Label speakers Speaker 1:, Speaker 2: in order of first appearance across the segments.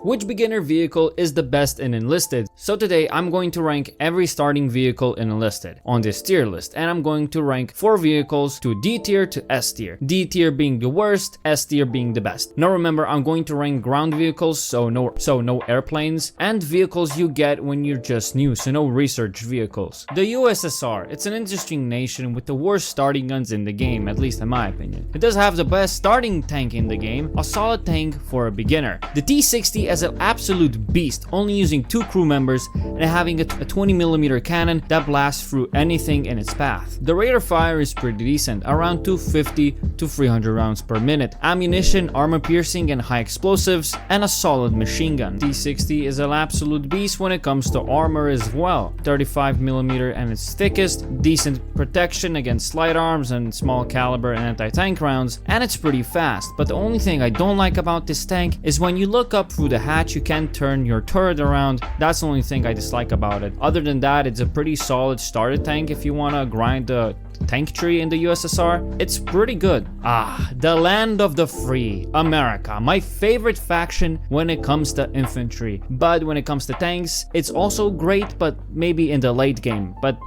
Speaker 1: Which beginner vehicle is the best in Enlisted? So today I'm going to rank every starting vehicle in Enlisted on this tier list, and I'm going to rank 4 vehicles to D tier to S tier. D tier being the worst, S tier being the best. Now remember, I'm going to rank ground vehicles, so no airplanes, and vehicles you get when you're just new, so no research vehicles. The USSR, it's an interesting nation with the worst starting guns in the game, at least in my opinion. It does have the best starting tank in the game, a solid tank for a beginner. The T-60 is an absolute beast, only using 2 crew members and having a 20mm cannon that blasts through anything in its path. The rate of fire is pretty decent, around 250 to 300 rounds per minute. Ammunition, armor piercing and high explosives, and a solid machine gun. T-60 is an absolute beast when it comes to armor as well. 35mm and its thickest, decent protection against light arms and small caliber and anti-tank rounds, and it's pretty fast. But the only thing I don't like about this tank is when you look up through the hatch, you can't turn your turret around. That's the only thing I dislike about it. Other than that, it's a pretty solid starter tank if you want to grind the tank tree in the USSR. It's pretty good. The land of the free, America, my favorite faction when it comes to infantry. But when it comes to tanks, it's also great, but maybe in the late game. But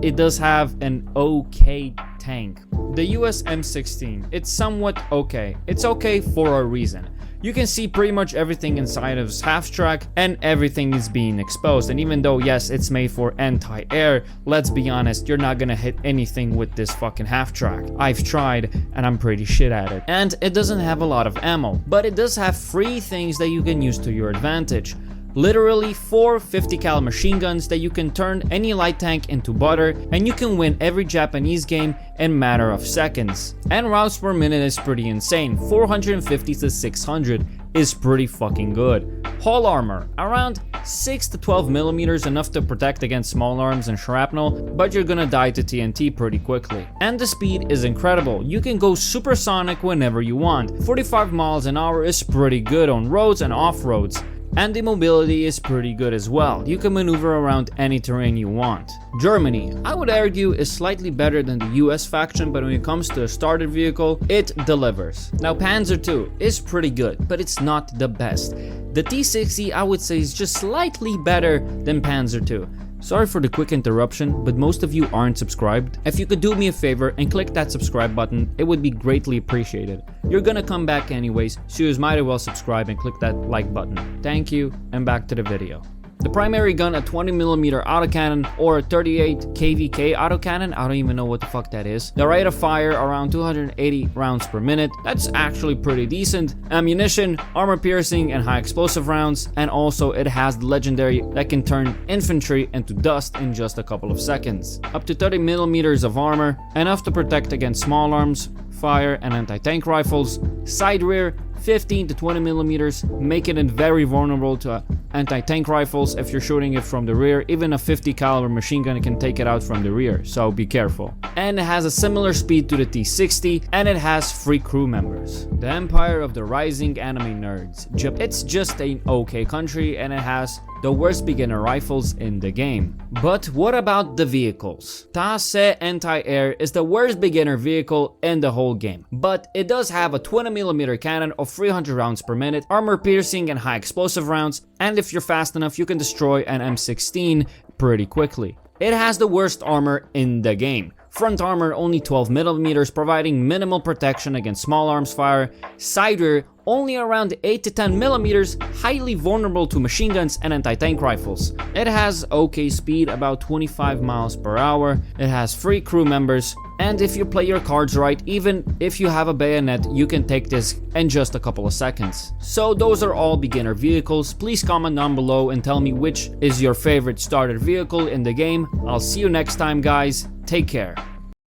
Speaker 1: it does have an okay tank. The US M16, it's somewhat okay. It's okay for a reason. You can see pretty much everything inside of his half track, and everything is being exposed. And even though, yes, it's made for anti-air, let's be honest, you're not gonna hit anything with this fucking half track. I've tried, and I'm pretty shit at it. And it doesn't have a lot of ammo, but it does have 3 things that you can use to your advantage. Literally 4 50 cal machine guns that you can turn any light tank into butter, and you can win every Japanese game in a matter of seconds. And rounds per minute is pretty insane. 450 to 600 is pretty fucking good. Hull armor, around 6 to 12mm, enough to protect against small arms and shrapnel, but you're gonna die to TNT pretty quickly. And the speed is incredible. You can go supersonic whenever you want. 45 miles an hour is pretty good on roads and off-roads. And the mobility is pretty good as well. You can maneuver around any terrain you want. Germany, I would argue, is slightly better than the US faction, but when it comes to a starter vehicle, it delivers. Now Panzer II is pretty good, but it's not the best. The T-60 I would say is just slightly better than Panzer II. Sorry for the quick interruption, but most of you aren't subscribed. If you could do me a favor and click that subscribe button, it would be greatly appreciated. You're gonna come back anyways, so you might as well subscribe and click that like button. Thank you, and back to the video. The primary gun, a 20mm autocannon or a 38 KVK autocannon, I don't even know what the fuck that is. The rate of fire around 280 rounds per minute, that's actually pretty decent. Ammunition, armor piercing and high explosive rounds, and also it has the legendary that can turn infantry into dust in just a couple of seconds. Up to 30mm of armor, enough to protect against small arms, fire and anti-tank rifles. Side rear, 15 to 20mm, making it very vulnerable to anti-tank rifles if you're shooting it from the rear. Even a 50 caliber machine gun can take it out from the rear, so be careful. And it has a similar speed to the T-60, and it has 3 crew members. The Empire of the Rasing anime nerds. It's just an okay country, and it has the worst beginner rifles in the game. But what about the vehicles? Ta-Se anti-air is the worst beginner vehicle in the whole game, but it does have a 20mm cannon of 300 rounds per minute, armor piercing and high explosive rounds, and if you're fast enough you can destroy an M16 pretty quickly. It has the worst armor in the game. Front armor only 12mm, providing minimal protection against small arms fire. Side rear only around 8 to 10mm, highly vulnerable to machine guns and anti-tank rifles. It has okay speed, about 25 miles per hour. It has 3 crew members, and if you play your cards right, even if you have a bayonet, you can take this in just a couple of seconds. So those are all beginner vehicles. Please comment down below and tell me which is your favorite starter vehicle in the game. I'll see you next time, guys. Take care.